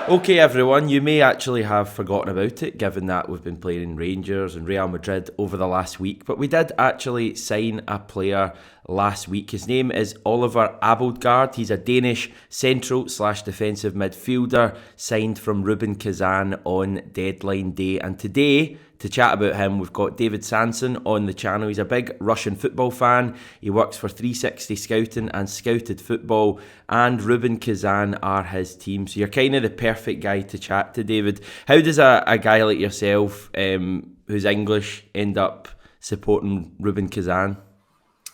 Okay, everyone, you may actually have forgotten about it, given that we've been playing Rangers and Real Madrid over the last week, but we did actually sign a player last week. His name is Oliver Abildgaard. He's a Danish central/defensive midfielder signed from Rubin Kazan on deadline day. And today, to chat about him, we've got David Sansun on the channel. He's a big Russian football fan. He works for 360 Scouting and Scouted Football, and Rubin Kazan are his team. So you're kind of the perfect guy to chat to, David. How does a guy like yourself, who's English, end up supporting Rubin Kazan?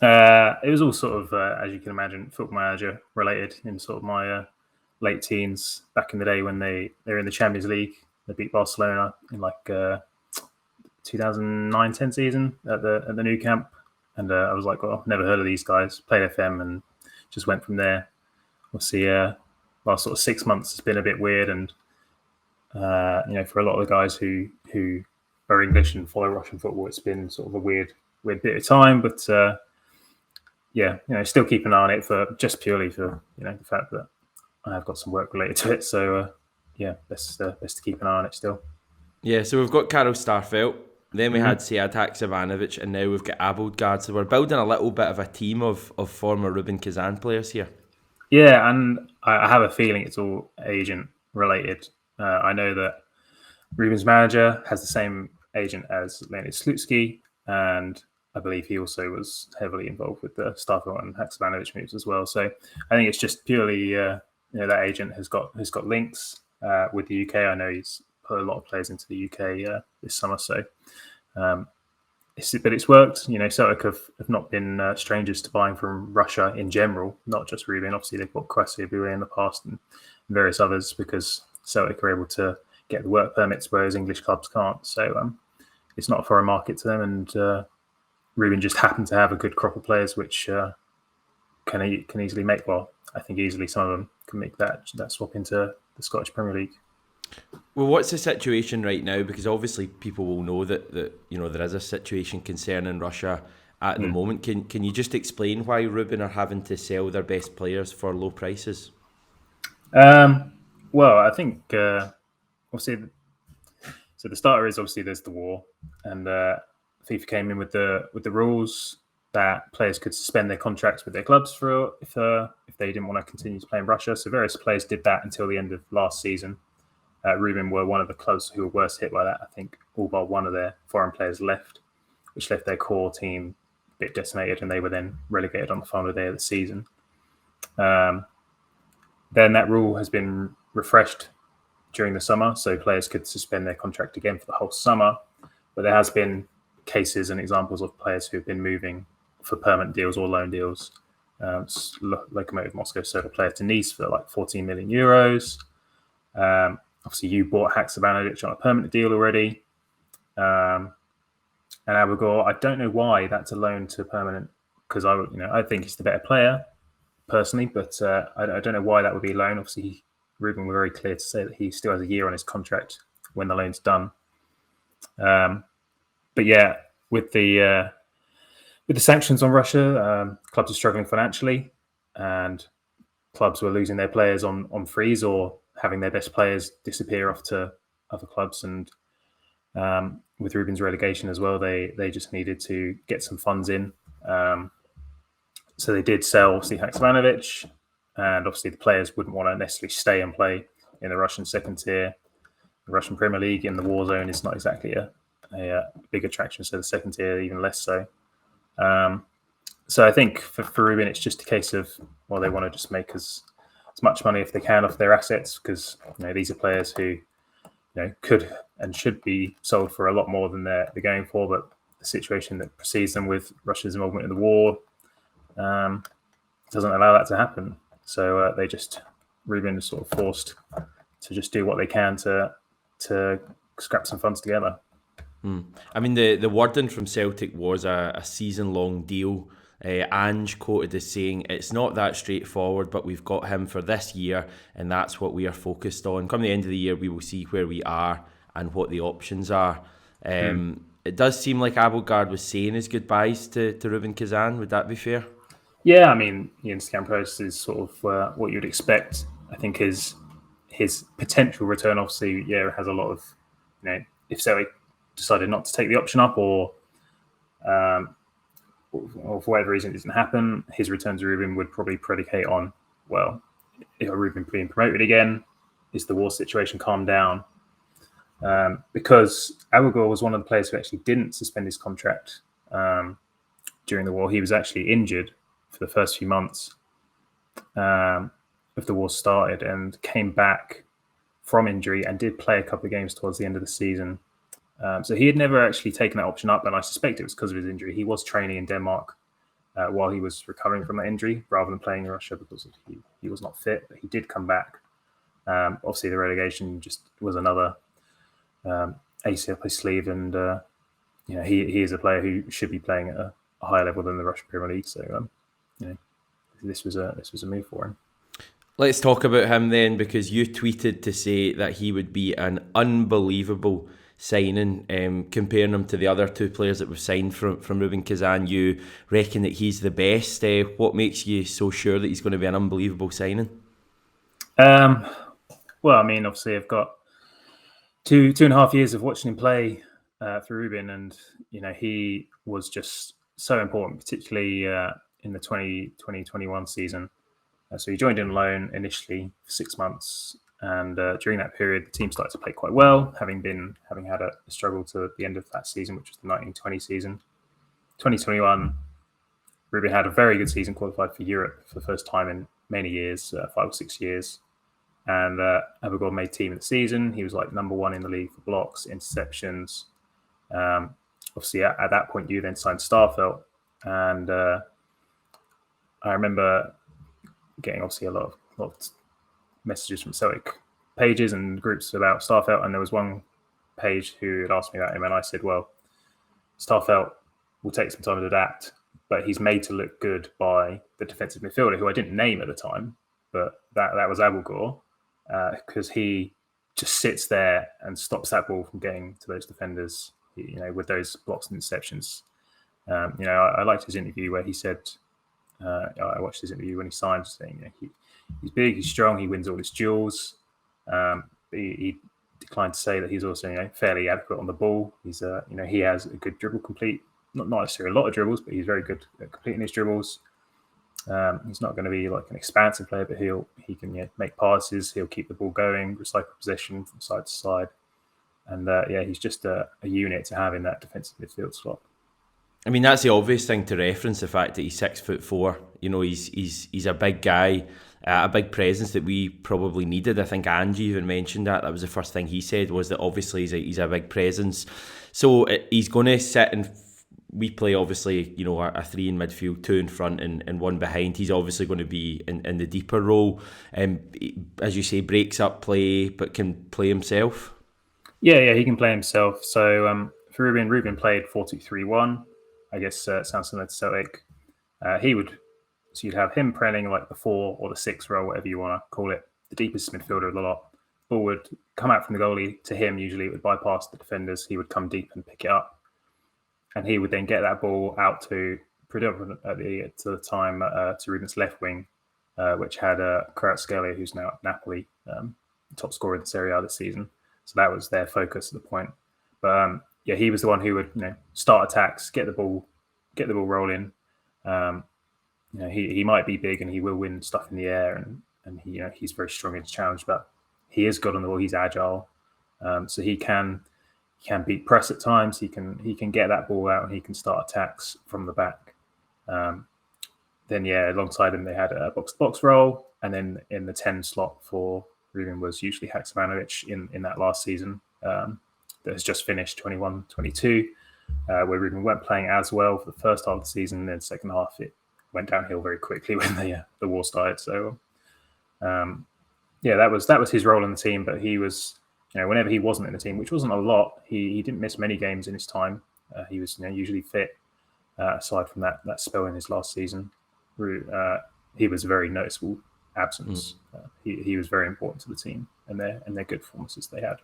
It was all sort of, as you can imagine, Football Manager related in sort of my late teens back in the day when they were in the Champions League. They beat Barcelona in 2009-10 season at the new camp, and I was like, well, I've never heard of these guys. Played FM and just went from there. Obviously, last sort of 6 months has been a bit weird, and for a lot of the guys who are English and follow Russian football, it's been sort of a weird bit of time. But still keep an eye on it just purely for the fact that I've got some work related to it. So best to keep an eye on it still. Yeah, so we've got Karel Starfelt, then we had Sead Haksabanovic, and now we've got Abildgaard. So we're building a little bit of a team of former Rubin Kazan players here. Yeah, and I have a feeling it's all agent related. I know that Rubin's manager has the same agent as Leonid Slutsky, and I believe he also was heavily involved with the Starfelt and Haksabanovic moves as well. So I think it's just purely that agent has got links with the UK. I know he's put a lot of players into the UK this summer, so it's worked. Celtic have not been strangers to buying from Russia in general, not just Rubin. Obviously, they've bought Kwasi in the past and various others because Celtic are able to get the work permits, whereas English clubs can't. So it's not a foreign market to them, and Rubin just happened to have a good crop of players which can easily make. Well, I think easily some of them can make that swap into the Scottish Premier League. Well, what's the situation right now? Because obviously people will know that there is a situation concerning Russia at the moment. Can you just explain why Rubin are having to sell their best players for low prices? Well, I think obviously, so the starter is obviously there's the war, and FIFA came in with the rules that players could suspend their contracts with their clubs if they didn't want to continue to play in Russia. So various players did that until the end of last season. Rubin were one of the clubs who were worst hit by that. I think all but one of their foreign players left, which left their core team a bit decimated, and they were then relegated on the final day of the season. Then that rule has been refreshed during the summer, so players could suspend their contract again for the whole summer. But there has been cases and examples of players who have been moving for permanent deals or loan deals. Lokomotiv Moscow sold a player to Nice for like 14 million euros. Obviously, you bought Haksabanovic on a permanent deal already. And Abildgaard, I don't know why that's a loan to permanent, because I think he's the better player personally, but I don't know why that would be a loan. Obviously, Rubin were very clear to say that he still has a year on his contract when the loan's done. But yeah, with the sanctions on Russia, clubs are struggling financially, and clubs were losing their players on freeze or having their best players disappear off to other clubs. And with Rubin's relegation as well, they just needed to get some funds in. So they did sell obviously Haksabanovic, and obviously the players wouldn't want to necessarily stay and play in the Russian second tier. The Russian Premier League in the war zone is not exactly a big attraction, so the second tier even less so. So I think for Rubin, it's just a case of, well, they want to just make as much money if they can off their assets, because these are players who could and should be sold for a lot more than they're going for, but the situation that precedes them with Russia's involvement in the war doesn't allow that to happen. So Rubin is sort of forced to just do what they can to scrap some funds together. I mean, the wording from Celtic was a season-long deal. Ange quoted as saying, it's not that straightforward, but we've got him for this year, and that's what we are focused on. Come the end of the year, we will see where we are and what the options are. It does seem like Abildgaard was saying his goodbyes to Rubin Kazan. Would that be fair? Yeah, I mean, the Instagram post is sort of what you'd expect. I think his his potential return, obviously, has a lot of, if Celtic decided not to take the option up or for whatever reason it doesn't happen, his return to Rubin would probably predicate on, well, if Rubin being promoted again, is the war situation calmed down? Because Abildgaard was one of the players who actually didn't suspend his contract during the war. He was actually injured for the first few months of the war started and came back from injury and did play a couple of games towards the end of the season. So he had never actually taken that option up, and I suspect it was because of his injury. He was training in Denmark while he was recovering from that injury rather than playing in Russia because he was not fit, but he did come back. Obviously, the relegation just was another ace up his sleeve, and he is a player who should be playing at a higher level than the Russian Premier League. So this was a move for him. Let's talk about him then, because you tweeted to say that he would be an unbelievable signing, comparing him to the other two players that we've signed from Rubin Kazan. You reckon that he's the best. What makes you so sure that he's going to be an unbelievable signing? Well, I mean, obviously I've got two and a half years of watching him play for Rubin, and he was just so important, particularly in the 2020-21 season. So he joined in loan initially for 6 months, and during that period, the team started to play quite well, having had a struggle to the end of that season, which was the 1920 season. 2021, Rubin had a very good season, qualified for Europe for the first time in many years, 5 or 6 years. And Abildgaard made team of the season. He was like number one in the league for blocks, interceptions. Obviously, at that point, you then signed Starfelt, and I remember getting obviously a lot of messages from Celtic pages and groups about Starfelt, and there was one page who had asked me about him, and I said, well, Starfelt will take some time to adapt, but he's made to look good by the defensive midfielder, who I didn't name at the time, but that was Abildgaard, because he just sits there and stops that ball from getting to those defenders, with those blocks and interceptions. I liked his interview where he said, I watched his interview when he signed, saying he's big, he's strong, he wins all his duels. He declined to say that he's also fairly adequate on the ball. He's he has a good dribble complete, not necessarily a lot of dribbles, but he's very good at completing his dribbles. He's not going to be like an expansive player, but he can make passes. He'll keep the ball going, recycle possession from side to side, and he's just a unit to have in that defensive midfield slot. I mean, that's the obvious thing to reference, the fact that he's 6'4". He's a big guy, a big presence that we probably needed. I think Angie even mentioned that. That was the first thing he said, was that obviously he's a big presence. So he's going to sit and we play obviously, a three in midfield, two in front and one behind. He's obviously going to be in the deeper role. As you say, breaks up play, but can play himself. Yeah, he can play himself. So for Rubin played 4-2-3-1. I guess sounds similar to Celtic. So you'd have him playing like the 4 or the 6 role, whatever you want to call it, the deepest midfielder of the lot. Ball would come out from the goalie to him. Usually it would bypass the defenders. He would come deep and pick it up. And he would then get that ball out to predominantly to Rubin's left wing, which had Kvaratskhelia, who's now at Napoli, top scorer in the Serie A this season. So that was their focus at the point. But he was the one who would start attacks, get the ball rolling. He might be big and he will win stuff in the air, and he's very strong in his challenge, but he is good on the ball. He's agile, so he can beat press at times. He can get that ball out and he can start attacks from the back. Then alongside him they had a box-to-box role, and then in the 10 slot for Rubin was usually Haksabanovic in that last season that has just finished 21-22, where Rubin weren't playing as well for the first half of the season, and then second half it went downhill very quickly when the war started. So that was his role in the team, but he was whenever he wasn't in the team, which wasn't a lot, he didn't miss many games in his time. He was usually fit, aside from that spell in his last season. He was a very noticeable absence. He was very important to the team and their good performances they had.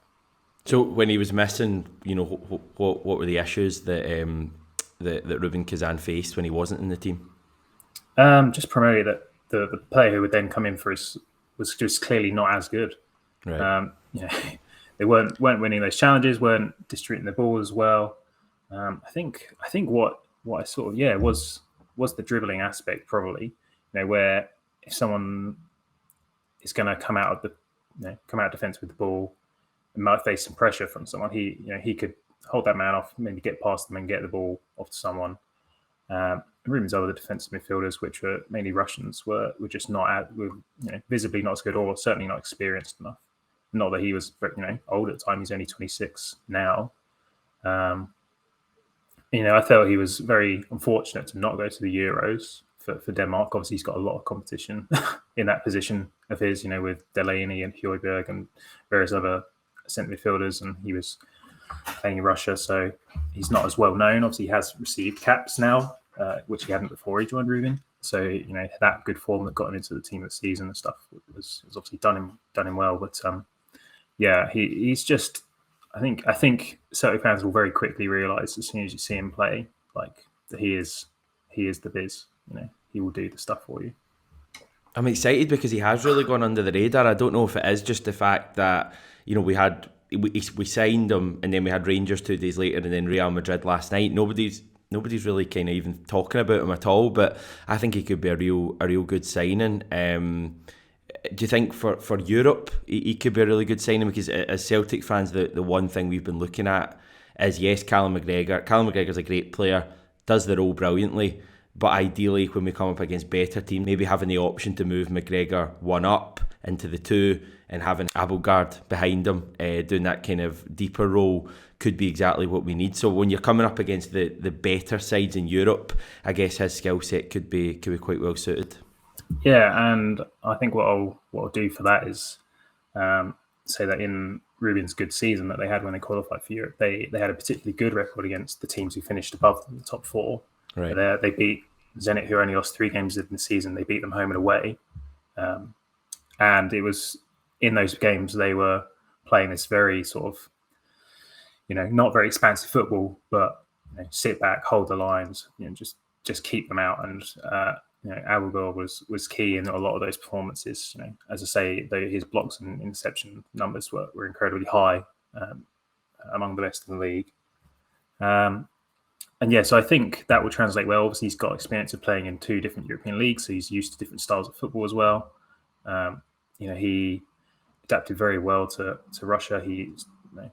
So when he was missing, what were the issues that Rubin Kazan faced when he wasn't in the team? Just primarily that the player who would then come in for us was just clearly not as good. Right. You know, they weren't winning those challenges, weren't distributing the ball as well. I think what I sort of was the dribbling aspect probably. Where if someone is going to come out of the come out defence with the ball and might face some pressure from someone, he could hold that man off, maybe get past them and get the ball off to someone. Rubin's other defensive midfielders, which were mainly Russians, were just were visibly not as good, or certainly not experienced enough. Not that he was old at the time; he's only 26 now. I felt he was very unfortunate to not go to the Euros for Denmark. Obviously, he's got a lot of competition in that position of his, with Delaney and Højbjerg and various other centre midfielders, and he was playing in Russia, so he's not as well known. Obviously, he has received caps now, which he hadn't before he joined Rubin. So that good form that got him into the team this season and stuff was obviously done him well. But he's just. I think Celtic fans will very quickly realise as soon as you see him play, like that he is the biz. He will do the stuff for you. I'm excited because he has really gone under the radar. I don't know if it is just the fact that we signed him and then we had Rangers 2 days later and then Real Madrid last night. Nobody's really kind of even talking about him at all. But I think he could be a real good signing. Do you think for Europe he could be a really good signing? Because as Celtic fans, the one thing we've been looking at is, yes, Callum McGregor. Callum McGregor's a great player, does the role brilliantly, but ideally when we come up against better teams, maybe having the option to move McGregor one up into the 2 and having Abildgaard behind him doing that kind of deeper role could be exactly what we need. So when you're coming up against the better sides in Europe, I guess his skill set could be quite well suited. Yeah, and I think what I'll do for that is say that in Rubin's good season that they had when they qualified for Europe, they had a particularly good record against the teams who finished above them, the top 4. Right. They beat Zenit, who only lost 3 games in the season. They beat them home and away, and it was in those games they were playing this very sort of not very expansive football, but sit back, hold the lines, just keep them out. And Abildgaard was key in a lot of those performances. As I say, his blocks and interception numbers were incredibly high, among the best in the league. So I think that will translate well. Obviously, he's got experience of playing in 2 different European leagues, so he's used to different styles of football as well. He adapted very well to Russia. He's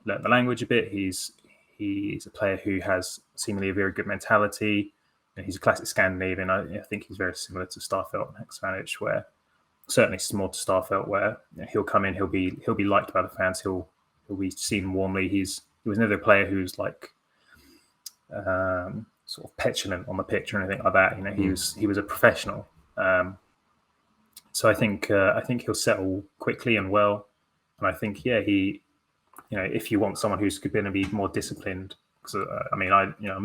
learned the language a bit. He's a player who has seemingly a very good mentality. He's a classic Scandinavian. I think he's very similar to Starfelt and Hexvanic, where certainly more to Starfelt, where he'll come in, he'll be liked by the fans, he'll be seen warmly. He was never a player who's like sort of petulant on the pitch or anything like that. He was a professional. So I think he'll settle quickly and well. And I think if you want someone who's going to be more disciplined. So, I'm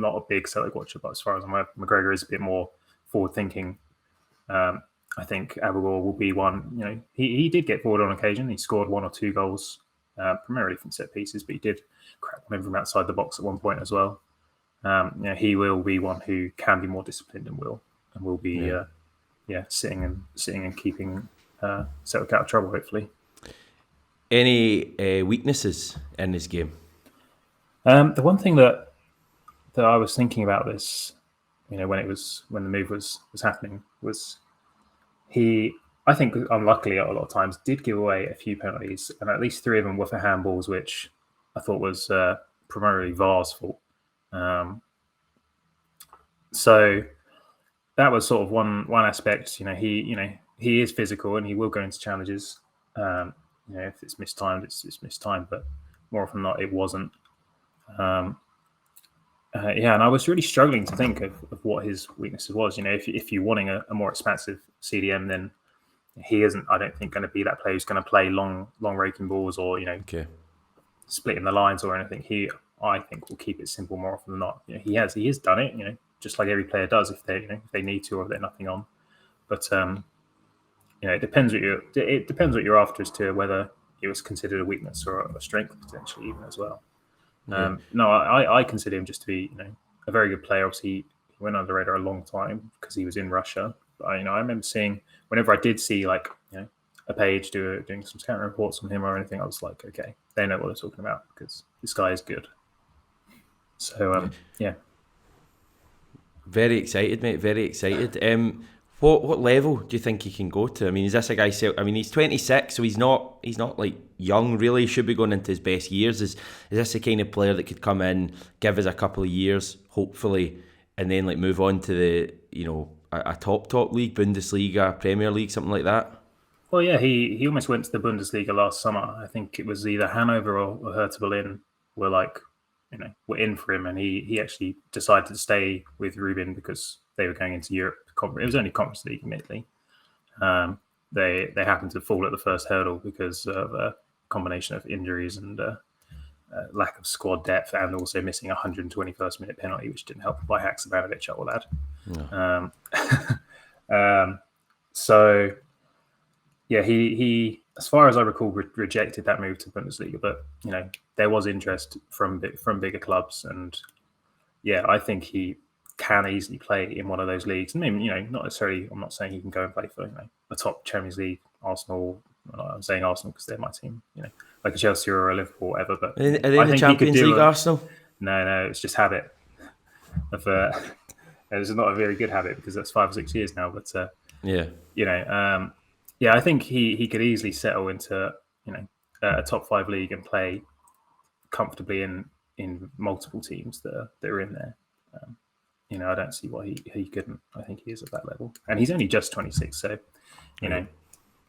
not a big Celtic watcher, but as far as I'm aware, McGregor is a bit more forward-thinking. I think Abildgaard will be one. He did get forward on occasion. He scored 1 or 2 goals, primarily from set pieces, but he did crack one in from outside the box at one point as well. He will be one who can be more disciplined and will be sitting and keeping Celtic out of trouble, hopefully. Any weaknesses in his game? The one thing that I was thinking about this, when the move was happening, was he, I think, unluckily a lot of times did give away a few penalties, and at least 3 of them were for handballs, which I thought was primarily VAR's fault. So that was sort of one aspect. He is physical and he will go into challenges. If it's mistimed, it's mistimed, but more often than not, it wasn't. And I was really struggling to think of what his weaknesses was. If you're wanting a more expansive CDM, then he isn't, I don't think, going to be that player who's going to play long raking balls or splitting the lines or anything. I think, will keep it simple more often than not. He has done it. Just like every player does if they need to or if they're nothing on. But it depends what you're after as to whether it was considered a weakness or a strength potentially even as well. I consider him just to be a very good player. Obviously, he went under the radar a long time because he was in Russia. But, I remember seeing, whenever I did see a a page doing some scouting reports on him or anything, I was like, okay, they know what they're talking about because this guy is good. So yeah. Very excited, mate. Very excited. What level do you think he can go to? I mean, is this a guy? I mean, he's 26, so he's not like young. Really, he should be going into his best years. Is this the kind of player that could come in, give us a couple of years, hopefully, and then like move on to the a top league, Bundesliga, Premier League, something like that? Well, yeah, he almost went to the Bundesliga last summer. I think it was either Hanover or Hertha Berlin were like, were in for him, and he actually decided to stay with Rubin because they were going into Europe. It was only Conference League, admittedly. They happened to fall at the first hurdle because of a combination of injuries and lack of squad depth, and also missing a 121st minute penalty, which didn't help by Haksabanovic, I will add. No. So yeah, he as far as I recall, rejected that move to Bundesliga, but there was interest from bigger clubs, and yeah, I think he can easily play in one of those leagues. I mean, not necessarily. I'm not saying he can go and play for a top Champions League, Arsenal. I'm saying Arsenal because they're my team. Like a Chelsea or a Liverpool, or whatever. But are they in the Champions League, Arsenal? No, it's just habit. It's not a very good habit because that's 5 or 6 years now. But I think he could easily settle into a top 5 league and play comfortably in multiple teams that are in there. I don't see why he couldn't. I think he is at that level, and he's only just 26, so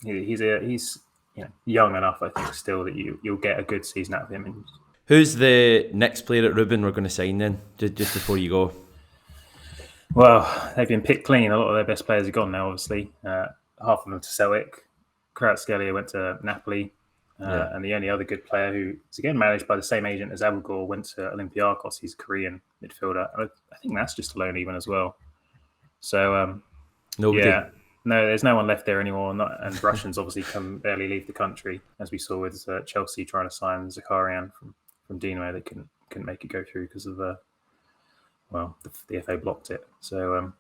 he's young enough. I think still that you'll get a good season out of him. And who's the next player at Rubin we're going to sign then? Just before you go. Well, they've been picked clean. A lot of their best players are gone now. Obviously, half of them to Celtic. Kvaratskhelia went to Napoli. And the only other good player who is again managed by the same agent as Abildgaard went to Olympiakos. He's a Korean midfielder. I think that's just a loan even as well. So nobody. Yeah, no, there's no one left there anymore. And Russians obviously can barely leave the country, as we saw with Chelsea trying to sign Zakarian from Dinamo. They couldn't make it go through because of the FA blocked it. So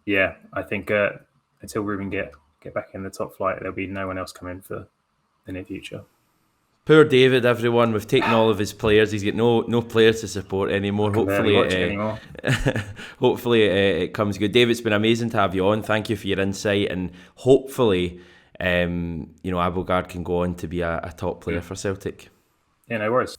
yeah, I think until Rubin get back in the top flight, there'll be no one else coming for the near future. Poor David, everyone. We've taken all of his players. He's got no players to support anymore. Hopefully it comes good. David, it's been amazing to have you on. Thank you for your insight, and hopefully Abildgaard can go on to be a top player for Celtic. Yeah, no worries.